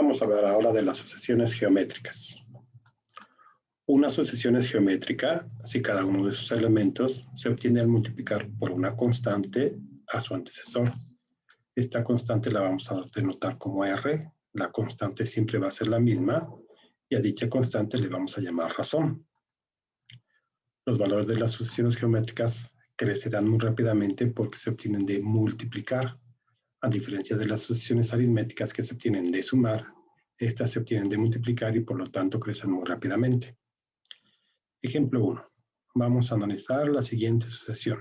Vamos a hablar ahora de las sucesiones geométricas. Una sucesión es geométrica si cada uno de sus elementos se obtiene al multiplicar por una constante a su antecesor. Esta constante la vamos a denotar como R. La constante siempre va a ser la misma y a dicha constante le vamos a llamar razón. Los valores de las sucesiones geométricas crecerán muy rápidamente porque se obtienen de multiplicar. A diferencia de las sucesiones aritméticas que se obtienen de sumar, estas se obtienen de multiplicar y por lo tanto crecen muy rápidamente. Ejemplo 1. Vamos a analizar la siguiente sucesión.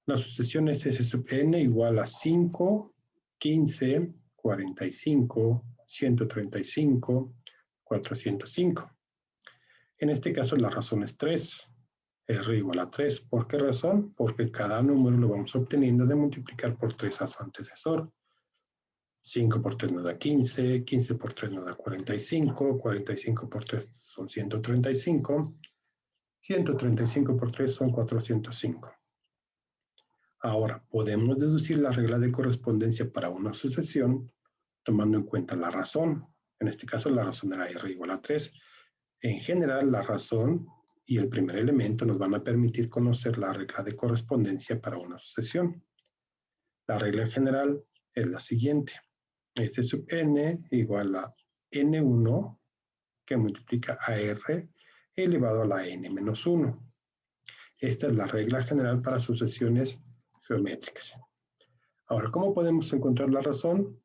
La sucesión es S sub n igual a 5, 15, 45, 135, 405. En este caso la razón es 3. R igual a 3. ¿Por qué razón? Porque cada número lo vamos obteniendo de multiplicar por 3 a su antecesor. 5 por 3 nos da 15, 15 por 3 nos da 45, 45 por 3 son 135, 135 por 3 son 405. Ahora, podemos deducir la regla de correspondencia para una sucesión tomando en cuenta la razón. En este caso, la razón era R igual a 3. En general, la razón y el primer elemento nos van a permitir conocer la regla de correspondencia para una sucesión. La regla general es la siguiente. S sub n igual a n1 que multiplica a r elevado a la n menos 1. Esta es la regla general para sucesiones geométricas. Ahora, ¿cómo podemos encontrar la razón?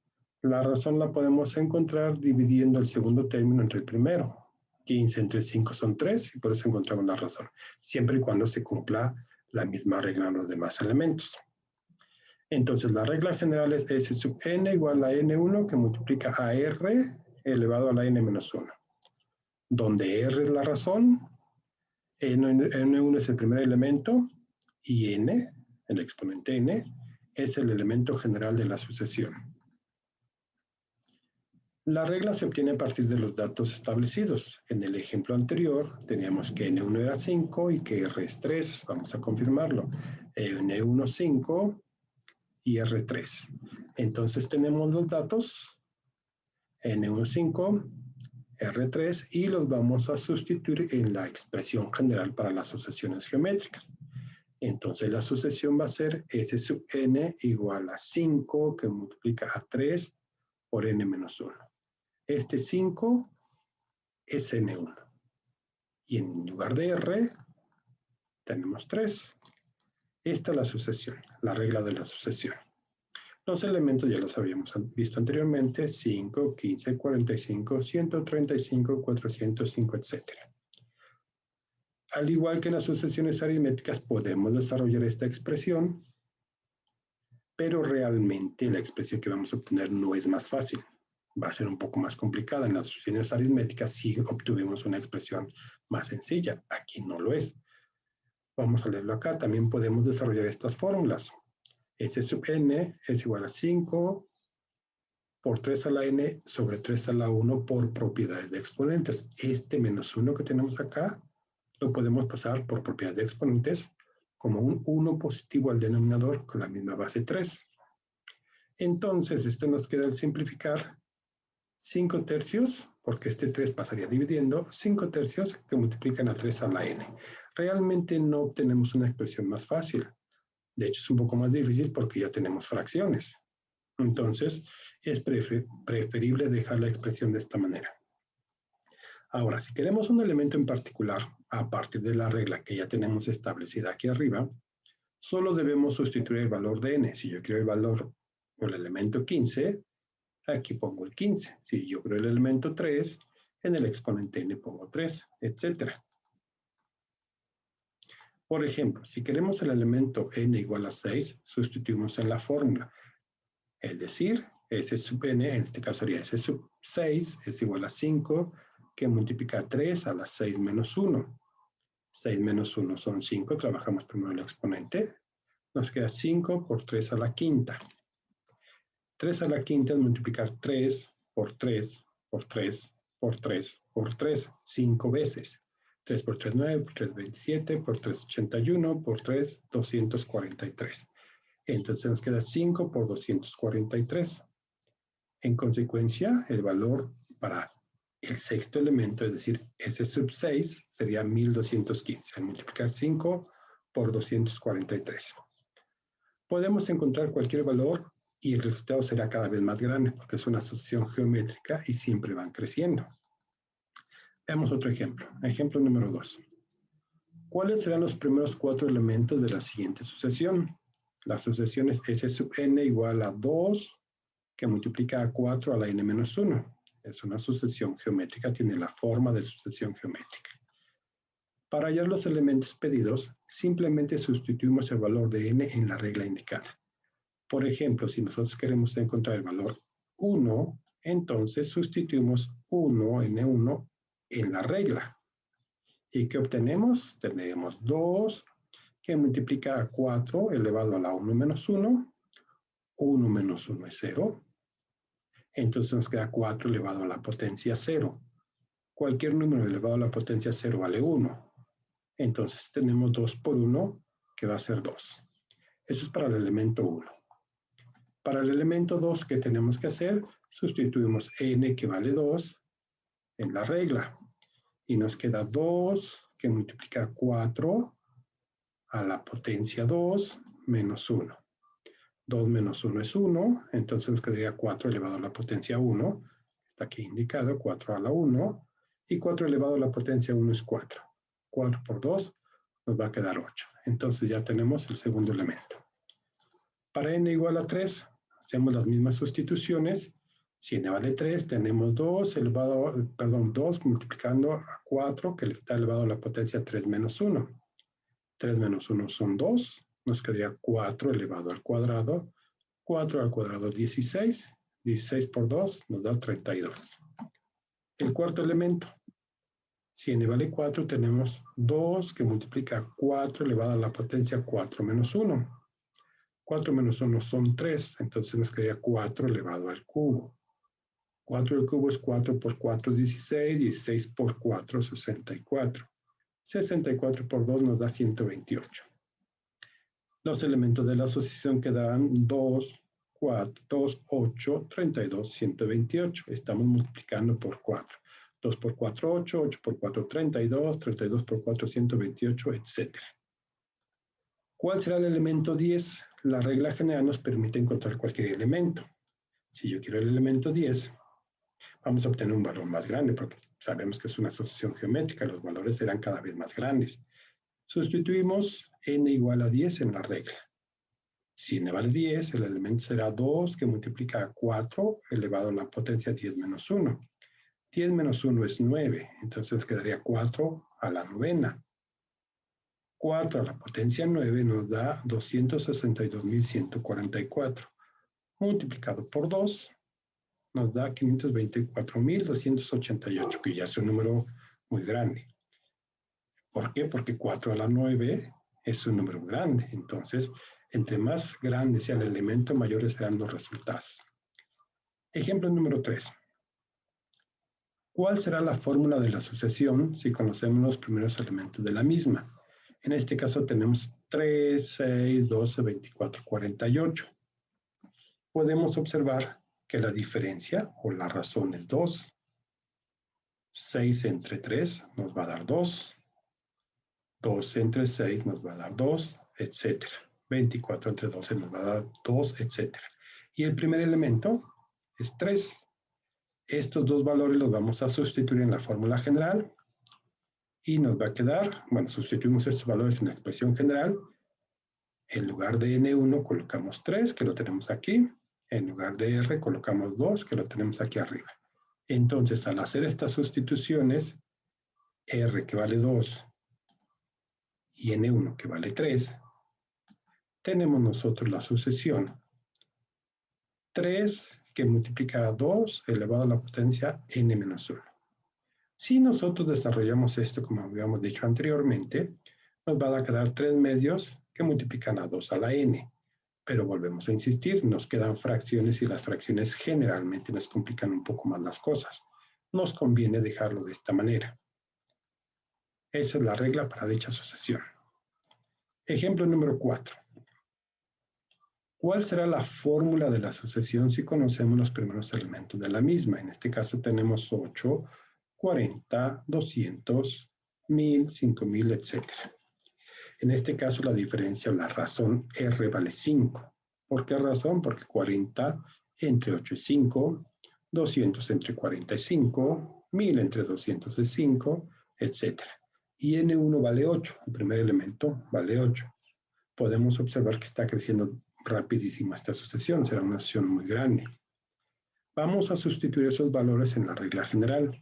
La razón la podemos encontrar dividiendo el segundo término entre el primero. 15 entre 5 son 3 y por eso encontramos la razón, siempre y cuando se cumpla la misma regla en los demás elementos. Entonces, la regla general es S sub n igual a n1 que multiplica a r elevado a la n menos 1. Donde r es la razón, n1 es el primer elemento y n, el exponente n, es el elemento general de la sucesión. La regla se obtiene a partir de los datos establecidos. En el ejemplo anterior teníamos que n1 era 5 y que r es 3. Vamos a confirmarlo. n1 5 y R3. Entonces tenemos los datos N1 5, R3 y los vamos a sustituir en la expresión general para las sucesiones geométricas. Entonces la sucesión va a ser S sub n igual a 5 que multiplica a 3 por n menos 1. Este 5 es n1. Y en lugar de r tenemos 3. Esta es la sucesión, la regla de la sucesión. Los elementos ya los habíamos visto anteriormente, 5, 15, 45, 135, 405, etc. Al igual que en las sucesiones aritméticas, podemos desarrollar esta expresión, pero realmente la expresión que vamos a obtener no es más fácil. Va a ser un poco más complicada. En las sucesiones aritméticas sí obtuvimos una expresión más sencilla. Aquí no lo es. Vamos a leerlo acá. También podemos desarrollar estas fórmulas. S sub n es igual a 5 por 3 a la n sobre 3 a la 1 por propiedades de exponentes. Este menos 1 que tenemos acá lo podemos pasar por propiedad de exponentes como un 1 positivo al denominador con la misma base 3. Entonces, esto nos queda al simplificar 5 tercios, porque este 3 pasaría dividiendo, 5 tercios que multiplican a 3 a la n. Realmente no obtenemos una expresión más fácil. De hecho, es un poco más difícil porque ya tenemos fracciones. Entonces, es preferible dejar la expresión de esta manera. Ahora, si queremos un elemento en particular, a partir de la regla que ya tenemos establecida aquí arriba, solo debemos sustituir el valor de n. Si yo quiero el valor o el elemento 15, aquí pongo el 15. Si yo quiero el elemento 3, en el exponente n pongo 3, etc. Por ejemplo, si queremos el elemento n igual a 6, sustituimos en la fórmula. Es decir, S sub n, en este caso sería S sub 6, es igual a 5, que multiplica 3 a la 6 menos 1. 6 menos 1 son 5, trabajamos primero el exponente. Nos queda 5 por 3 a la quinta. 3 a la quinta es multiplicar 3 por 3 por 3 por 3 por 3, 5 veces. 3 por 3, 9, por 3, 27, por 3, 81, por 3, 243. Entonces nos queda 5 por 243. En consecuencia, el valor para el sexto elemento, es decir, S sub 6, sería 1215, al multiplicar 5 por 243. Podemos encontrar cualquier valor y el resultado será cada vez más grande porque es una asociación geométrica y siempre van creciendo. Veamos otro ejemplo. Ejemplo número 2. ¿Cuáles serán los primeros 4 elementos de la siguiente sucesión? La sucesión es S sub n igual a 2 que multiplica a 4 a la n menos 1. Es una sucesión geométrica, tiene la forma de sucesión geométrica. Para hallar los elementos pedidos, simplemente sustituimos el valor de n en la regla indicada. Por ejemplo, si nosotros queremos encontrar el valor 1, entonces sustituimos 1, n1, en la regla. ¿Y qué obtenemos? Tenemos 2 que multiplica a 4 elevado a la 1 menos 1. 1 menos 1 es 0. Entonces nos queda 4 elevado a la potencia 0. Cualquier número elevado a la potencia 0 vale 1. Entonces tenemos 2 por 1, que va a ser 2. Eso es para el elemento 1. Para el elemento 2, ¿qué tenemos que hacer? Sustituimos n, que vale 2, en la regla. Y nos queda 2, que multiplica 4 a la potencia 2 menos 1. 2 menos 1 es 1, entonces nos quedaría 4 elevado a la potencia 1. Está aquí indicado, 4 a la 1. Y 4 elevado a la potencia 1 es 4. 4 por 2 nos va a quedar 8. Entonces ya tenemos el segundo elemento. Para n igual a 3, hacemos las mismas sustituciones. Si n vale 3, tenemos 2 multiplicando a 4, que está elevado a la potencia 3 menos 1. 3 menos 1 son 2. Nos quedaría 4 elevado al cuadrado. 4 al cuadrado es 16. 16 por 2 nos da 32. El cuarto elemento. Si n vale 4, tenemos 2 que multiplica 4 elevado a la potencia 4 menos 1. 4 menos 1 son 3, entonces nos quedaría 4 elevado al cubo. 4 al cubo es 4 por 4, 16. 16 por 4, 64. 64 por 2 nos da 128. Los elementos de la asociación quedan 2, 4, 2, 8, 32, 128. Estamos multiplicando por 4. 2 por 4, 8, 8 por 4, 32, 32 por 4, 128, etc. ¿Cuál será el elemento 10? La regla general nos permite encontrar cualquier elemento. Si yo quiero el elemento 10, vamos a obtener un valor más grande porque sabemos que es una asociación geométrica, los valores serán cada vez más grandes. Sustituimos n igual a 10 en la regla. Si n vale 10, el elemento será 2 que multiplica a 4 elevado a la potencia 10 menos 1. 10 menos 1 es 9, entonces quedaría 4 a la novena. 4 a la potencia 9 nos da 262.144. Multiplicado por 2 nos da 524.288, que ya es un número muy grande. ¿Por qué? Porque 4 a la 9 es un número grande. Entonces, entre más grande sea el elemento, mayores serán los resultados. Ejemplo número 3. ¿Cuál será la fórmula de la sucesión si conocemos los primeros elementos de la misma? En este caso tenemos 3, 6, 12, 24, 48. Podemos observar que la diferencia o la razón es 2. 6 entre 3 nos va a dar 2. 2 entre 6 nos va a dar 2, etc. 24 entre 12 nos va a dar 2, etc. Y el primer elemento es 3. Estos dos valores los vamos a sustituir en la fórmula general y nos va a quedar, bueno, sustituimos estos valores en la expresión general. En lugar de n1 colocamos 3, que lo tenemos aquí. En lugar de r colocamos 2, que lo tenemos aquí arriba. Entonces, al hacer estas sustituciones, r que vale 2 y n1 que vale 3, tenemos nosotros la sucesión 3 que multiplica a 2 elevado a la potencia n menos 1. Si nosotros desarrollamos esto como habíamos dicho anteriormente, nos van a quedar 3 medios que multiplican a 2 a la n. Pero volvemos a insistir, nos quedan fracciones y las fracciones generalmente nos complican un poco más las cosas. Nos conviene dejarlo de esta manera. Esa es la regla para dicha sucesión. Ejemplo número 4. ¿Cuál será la fórmula de la sucesión si conocemos los primeros elementos de la misma? En este caso tenemos 8, 40, 200, 1000, 5000, etc. En este caso la diferencia o la razón R vale 5. ¿Por qué razón? Porque 40 entre 8 es 5, 200 entre 40 es 5, 1000 entre 200 es 5, etc. Y N1 vale 8, el primer elemento vale 8. Podemos observar que está creciendo rapidísimo esta sucesión, será una sucesión muy grande. Vamos a sustituir esos valores en la regla general.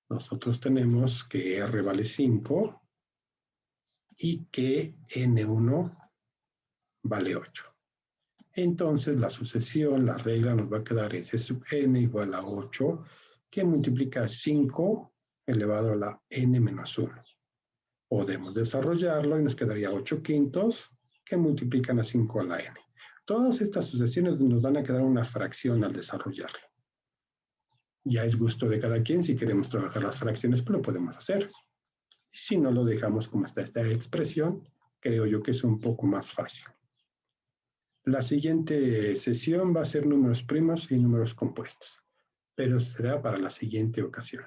Nosotros tenemos que R vale 5 y que N1 vale 8. Entonces la sucesión, la regla nos va a quedar S sub N igual a 8, que multiplica 5 elevado a la N menos 1. Podemos desarrollarlo y nos quedaría 8 quintos, que multiplican a 5 a la N. Todas estas sucesiones nos van a quedar una fracción al desarrollarlo. Ya es gusto de cada quien, si queremos trabajar las fracciones, pues lo podemos hacer. Si no lo dejamos como está esta expresión, creo yo que es un poco más fácil. La siguiente sesión va a ser números primos y números compuestos, pero será para la siguiente ocasión.